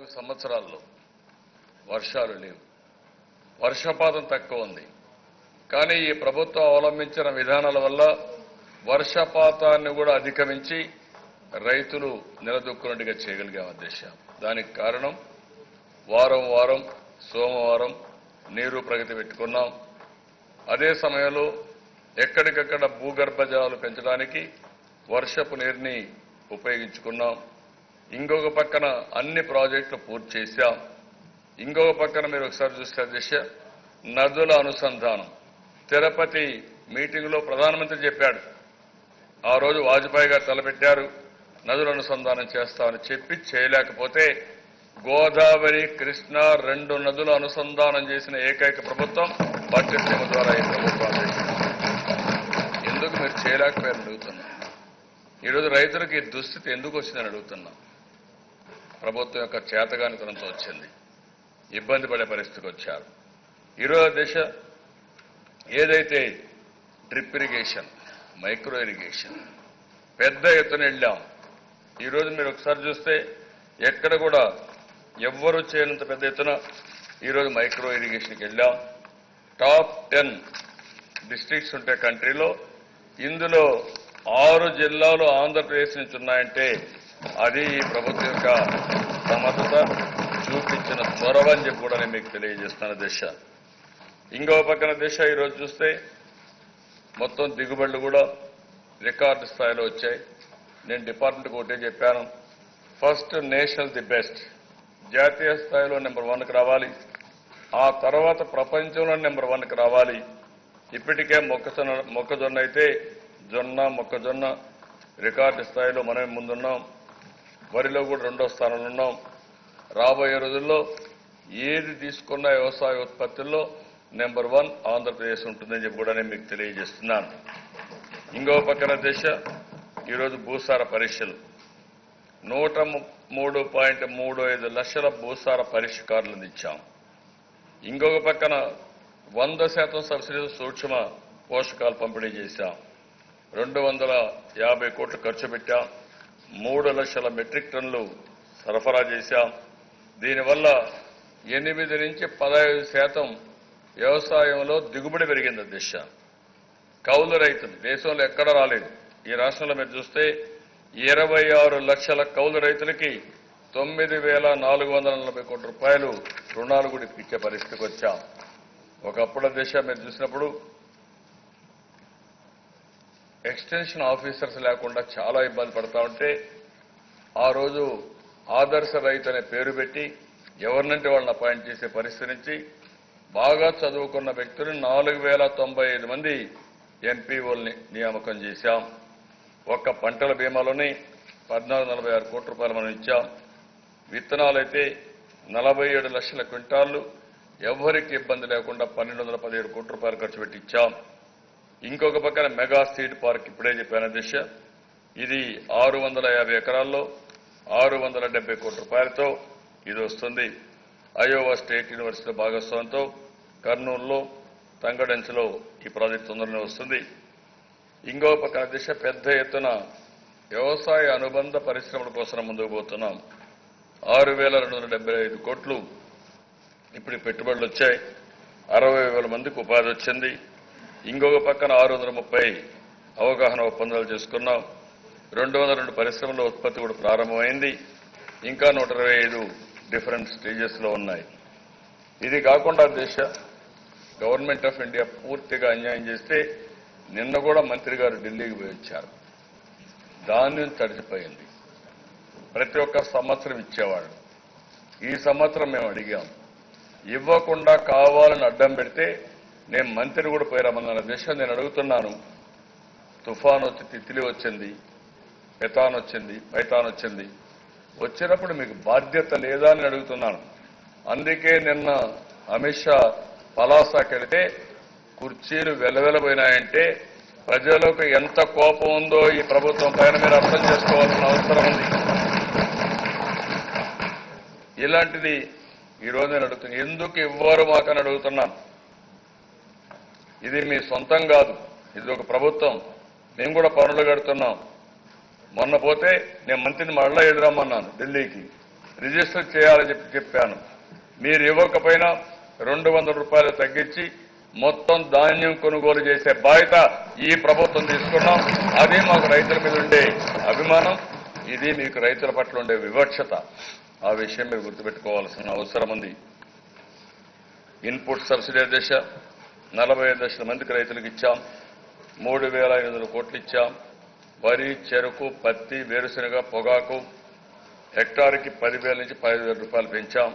4 సంవత్సరాల్లో వర్షాలు లేవు, వర్షపాతం తక్కువ ఉంది. కానీ ఈ ప్రభుత్వం అవలంబించిన విధానాల వల్ల వర్షపాతాన్ని కూడా అధిగమించి రైతులు నిలదొక్కున్నట్టుగా చేయగలిగాం అధ్యక్ష. దానికి కారణం వారం సోమవారం నీరు ప్రగతి పెట్టుకున్నాం. అదే సమయంలో ఎక్కడికక్కడ భూగర్భ జలాలు పెంచడానికి వర్షపు నీరుని ఉపయోగించుకున్నాం. ఇంకొక పక్కన అన్ని ప్రాజెక్టులు పూర్తి చేశాం. ఇంకొక పక్కన మీరు ఒకసారి చూస్తే అధ్యక్ష, నదుల అనుసంధానం తిరుపతి మీటింగ్లో ప్రధానమంత్రి చెప్పాడు. ఆ రోజు వాజ్పేయి గారు తలపెట్టారు, నదుల అనుసంధానం చేస్తామని చెప్పి చేయలేకపోతే గోదావరి కృష్ణ 2 నదుల అనుసంధానం చేసిన ఏకైక ప్రభుత్వం బడ్జెట్ నిధుల ద్వారా ఈ ప్రభుత్వం. ఎందుకు మీరు చేయలేకపోయారని అడుగుతున్నా. ఈరోజు రైతులకు ఈ దుస్థితి ఎందుకు వచ్చిందని అడుగుతున్నా. ప్రభుత్వం యొక్క చేతగానితనంతో వచ్చింది, ఇబ్బంది పడే పరిస్థితికి వచ్చారు. ఈరోజు దిశ ఏదైతే డ్రిప్ ఇరిగేషన్, మైక్రో ఇరిగేషన్ పెద్ద ఎత్తున వెళ్ళాం. ఈరోజు మీరు ఒకసారి చూస్తే ఎక్కడ కూడా ఎవ్వరూ చేయనంత పెద్ద ఎత్తున ఈరోజు మైక్రో ఇరిగేషన్కి వెళ్ళాం. టాప్ 10 డిస్ట్రిక్ట్స్ ఉంటే కంట్రీలో ఇందులో 6 జిల్లాలు ఆంధ్రప్రదేశ్ నుంచి ఉన్నాయంటే అది ఈ ప్రభుత్వం యొక్క సమర్థత చూపించిన చొరవ అని చెప్పి కూడా నేను మీకు తెలియజేస్తున్న దిశ. ఇంకో పక్కన దిశ ఈరోజు చూస్తే మొత్తం దిగుబడులు కూడా రికార్డు స్థాయిలో వచ్చాయి. నేను డిపార్ట్మెంట్కి ఒకటే చెప్పాను, ఫస్ట్ నేషనల్ ది బెస్ట్, జాతీయ స్థాయిలో నెంబర్ 1కి రావాలి, ఆ తర్వాత ప్రపంచంలో నెంబర్ 1కి రావాలి. ఇప్పటికే మొక్కజొన్న అయితే మొక్కజొన్న రికార్డు స్థాయిలో మనమే ముందున్నాం. వరిలో కూడా 2వ స్థానంలో ఉన్నాం. రాబోయే రోజుల్లో ఏది తీసుకున్న వ్యవసాయ ఉత్పత్తుల్లో నెంబర్ 1 ఆంధ్రప్రదేశ్ ఉంటుందని చెప్పి కూడా నేను మీకు తెలియజేస్తున్నాను. ఇంకో పక్కన దిశ ఈరోజు భూసార పరీక్షలు 103.35 లక్షల భూసార పరీక్ష కార్డులను ఇచ్చాం. ఇంకొక పక్కన 100% సబ్సిడీ సూక్ష్మ పోషకాలు పంపిణీ చేశాం. 250 కోట్లు ఖర్చు పెట్టాం. 3 లక్షల మెట్రిక్ టన్నులు సరఫరా చేశాం. దీనివల్ల 8 నుంచి 15% వ్యవసాయంలో దిగుబడి పెరిగింది దిశ. కౌలు రైతులు దేశంలో ఎక్కడ రాలేదు. ఈ రాష్ట్రంలో మీరు చూస్తే 26 లక్షల కౌలు రైతులకి 9,440 కోట్ల రూపాయలు రుణాలు కూడా ఇచ్చే పరిస్థితికి వచ్చాం. ఒకప్పుడు దిశ మీరు చూసినప్పుడు ఎక్స్టెన్షన్ ఆఫీసర్స్ లేకుండా చాలా ఇబ్బంది పడతా ఉంటే ఆ రోజు ఆదర్శ రైతు అనే పేరు పెట్టి ఎవరినంటే వాళ్ళని అపాయింట్ చేసే పరిస్థితి నుంచి బాగా చదువుకున్న వ్యక్తులు 4,095 మంది ఎంపీఓల్ని నియామకం చేశాం. ఒక్క పంటల బీమాలోనే 1446 కోట్ల రూపాయలు మనం ఇచ్చాం. విత్తనాలైతే 47 లక్షల క్వింటాళ్లు ఎవరికి ఇబ్బంది లేకుండా 1,217 కోట్ల రూపాయలు ఖర్చు పెట్టి ఇచ్చాం. ఇంకొక పక్కన మెగా సీడ్ పార్క్ ఇప్పుడే చెప్పాను దిశ, ఇది 650 ఎకరాల్లో 670 కోట్ల రూపాయలతో ఇది వస్తుంది. అయోవా స్టేట్ యూనివర్సిటీ భాగస్వామ్యంతో కర్నూలులో తంగడెంచులో ఈ ప్రాజెక్టు తొందరనే వస్తుంది. ఇంకో పక్కన దిశ పెద్ద ఎత్తున వ్యవసాయ అనుబంధ పరిశ్రమల కోసం ముందుకు పోతున్నాం. 6,275 కోట్లు ఇప్పుడు పెట్టుబడులు వచ్చాయి. 60,000 మందికి ఉపాధి వచ్చింది. ఇంకొక పక్కన 630 అవగాహన ఒప్పందాలు చేసుకున్నాం. 202 పరిశ్రమల ఉత్పత్తి కూడా ప్రారంభమైంది. ఇంకా 125 డిఫరెంట్ స్టేజెస్లో ఉన్నాయి. ఇది కాకుండా దేశ గవర్నమెంట్ ఆఫ్ ఇండియా పూర్తిగా అన్యాయం చేస్తే నిన్న కూడా మంత్రి గారు ఢిల్లీకి పోయి వచ్చారు. ధాన్యం తడిచిపోయింది. ప్రతి ఒక్క సంవత్సరం ఇచ్చేవాడు. ఈ సంవత్సరం మేము అడిగాం, ఇవ్వకుండా కావాలని అడ్డం పెడితే నేను మంత్రిని కూడా పోయి రమ్మన్న దిశ నేను అడుగుతున్నాను. తుఫాన్ వచ్చి తిత్లీ వచ్చింది, పెతాన్ వచ్చింది, పైతాన్ వచ్చింది. వచ్చినప్పుడు మీకు బాధ్యత లేదా అని అడుగుతున్నాను. అందుకే నిన్న అమిత్ షా పలాసాకి వెళితే కుర్చీలు వెలవెలబోయినాయంటే ప్రజలకు ఎంత కోపం ఉందో ఈ ప్రభుత్వం పైన మీరు అర్థం చేసుకోవాల్సిన అవసరం ఉంది. ఇలాంటిది ఈరోజు నేను అడుగుతున్నాను, ఎందుకు ఇవ్వరు మాకని అడుగుతున్నాను. ఇది మీ సొంతం కాదు, ఇది ఒక ప్రభుత్వం. మేము కూడా పనులు కడుతున్నాం. మొన్న పోతే నేను మంత్రిని మళ్ళా ఎదురమ్మన్నాను ఢిల్లీకి. రిజిస్టర్ చేయాలని చెప్పాను. మీరు ఇవ్వకపోయినా 200 రూపాయలు తగ్గించి మొత్తం ధాన్యం కొనుగోలు చేసే బాధ్యత ఈ ప్రభుత్వం తీసుకున్నాం. అది మాకు రైతుల మీద ఉండే అభిమానం, ఇది మీకు రైతుల పట్ల ఉండే వివక్షత. ఆ విషయం మీరు గుర్తుపెట్టుకోవాల్సిన అవసరం ఉంది. ఇన్పుట్ సబ్సిడీ దిశ 45 లక్షల మందికి రైతులకు ఇచ్చాం. 3,500 కోట్లు ఇచ్చాం. వరి, చెరుకు, పత్తి, వేరుశెనగ, పొగాకు హెక్టార్కి 10,000 నుంచి 15,000 రూపాయలు పెంచాం.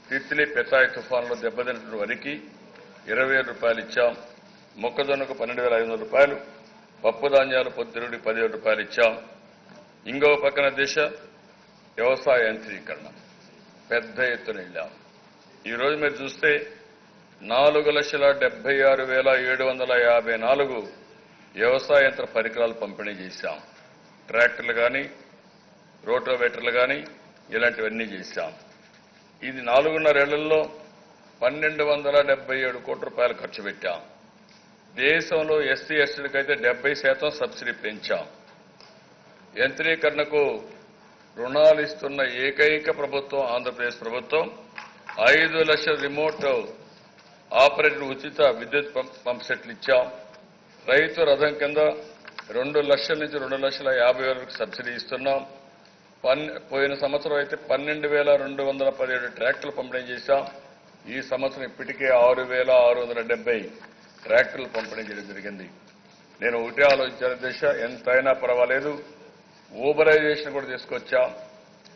తిత్లీ, పెతాయి తుఫాన్లో దెబ్బతిన్న వరికి 20,000 రూపాయలు ఇచ్చాం. మొక్కజొన్నకు 12,500 రూపాయలు, పప్పు ధాన్యాలు పొద్దురుడి 10,000 రూపాయలు ఇచ్చాం. ఇంకో పక్కన దిశ వ్యవసాయ యంత్రీకరణ పెద్ద ఎత్తున వెళ్ళాం. ఈరోజు మీరు చూస్తే 4,76,754 వ్యవసాయ యంత్ర పరికరాలు పంపిణీ చేశాం. ట్రాక్టర్లు కానీ, రోటోవేటర్లు కానీ ఇలాంటివన్నీ చేశాం. ఇది 4.5 ఏళ్లలో 1,277 కోట్ల రూపాయలు ఖర్చు పెట్టాం. దేశంలో ఎస్సీ ఎస్టీలకైతే 70% సబ్సిడీ పెంచాం. యంత్రీకరణకు రుణాలు ఇస్తున్న ఏకైక ప్రభుత్వం ఆంధ్రప్రదేశ్ ప్రభుత్వం. 5 లక్షల రిమోట్ ఆపరేటర్ ఉచిత విద్యుత్ పంప్ సెట్లు ఇచ్చాం. రైతు రథం కింద 2 లక్షల నుంచి 2,50,000 వరకు సబ్సిడీ ఇస్తున్నాం. పోయిన సంవత్సరం అయితే 12,217 ట్రాక్టర్లు పంపిణీ చేశాం. ఈ సంవత్సరం ఇప్పటికే 6,670 ట్రాక్టర్లు పంపిణీ చేయడం జరిగింది. నేను ఒకటే ఆలోచించాను, దిశ ఎంతైనా పర్వాలేదు, ఊబరైజేషన్ కూడా తీసుకొచ్చాం.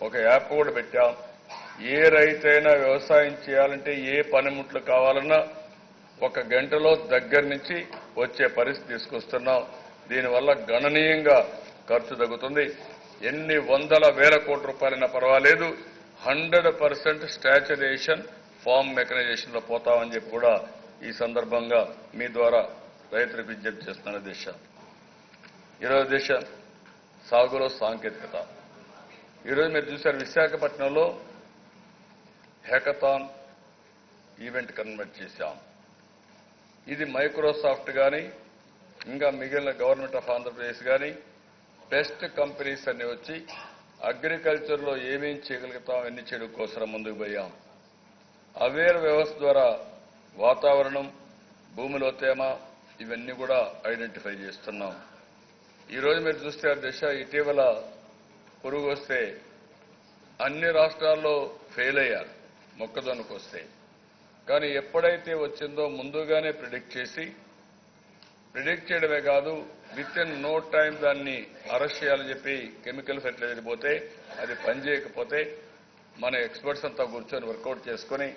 ఒక యాప్ కూడా పెట్టాం. ఏ రైతైనా వ్యవసాయం చేయాలంటే ఏ పనిముట్లు కావాలన్నా 1 గంటలో దగ్గర నుంచి వచ్చే పరిస్థితి తీసుకొస్తున్నాం. దీనివల్ల గణనీయంగా ఖర్చు తగ్గుతుంది. ఎన్ని వందల వేల కోట్ల రూపాయలైనా పర్వాలేదు, 100% స్టాచ్యురేషన్ ఫార్మ్ మెకనైజేషన్ లో పోతామని చెప్పి కూడా ఈ సందర్భంగా మీ ద్వారా రైతులకు విజ్ఞప్తి చేస్తున్న దిశ. ఈరోజు దిశ సాగులో సాంకేతికత. ఈరోజు మీరు చూశారు, విశాఖపట్నంలో హ్యాకథాన్ ఈవెంట్ కన్వర్ట్ చేశాం. ఇది మైక్రోసాఫ్ట్ కానీ, ఇంకా మిగిలిన గవర్నమెంట్ ఆఫ్ ఆంధ్రప్రదేశ్ కానీ బెస్ట్ కంపెనీస్ అన్ని వచ్చి అగ్రికల్చర్లో ఏమేం చేయగలుగుతాం, ఎన్ని చేయడం కోసం ముందుకు పోయాం. అవేర్ వ్యవస్థ ద్వారా వాతావరణం, భూమిలో తేమ ఇవన్నీ కూడా ఐడెంటిఫై చేస్తున్నాం. ఈరోజు మీరు చూస్తే ఆ దిశ ఇటీవల పురుగు వస్తే అన్ని రాష్ట్రాల్లో ఫెయిల్ అయ్యారు మొక్కజొన్నకు వస్తే. కానీ ఎప్పుడైతే వచ్చిందో ముందుగానే ప్రిడిక్ట్ చేయడమే కాదు, విత్ ఇన్ నో టైం దాన్ని అరెస్ట్ చేయాలని చెప్పి కెమికల్ ఫెర్టిలైజర్ పోతే అది పనిచేయకపోతే మన ఎక్స్పర్ట్స్ అంతా కూర్చొని వర్కౌట్ చేసుకుని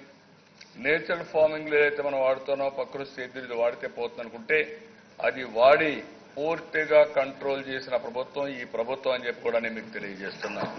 నేచురల్ ఫార్మింగ్లో ఏదైతే మనం వాడుతున్నామో ప్రకృతి సేద్యులు వాడితే పోతుంది అనుకుంటే అది వాడి పూర్తిగా కంట్రోల్ చేసిన ప్రభుత్వం ఈ ప్రభుత్వం అని చెప్పి కూడా నేను మీకు తెలియజేస్తున్నాను.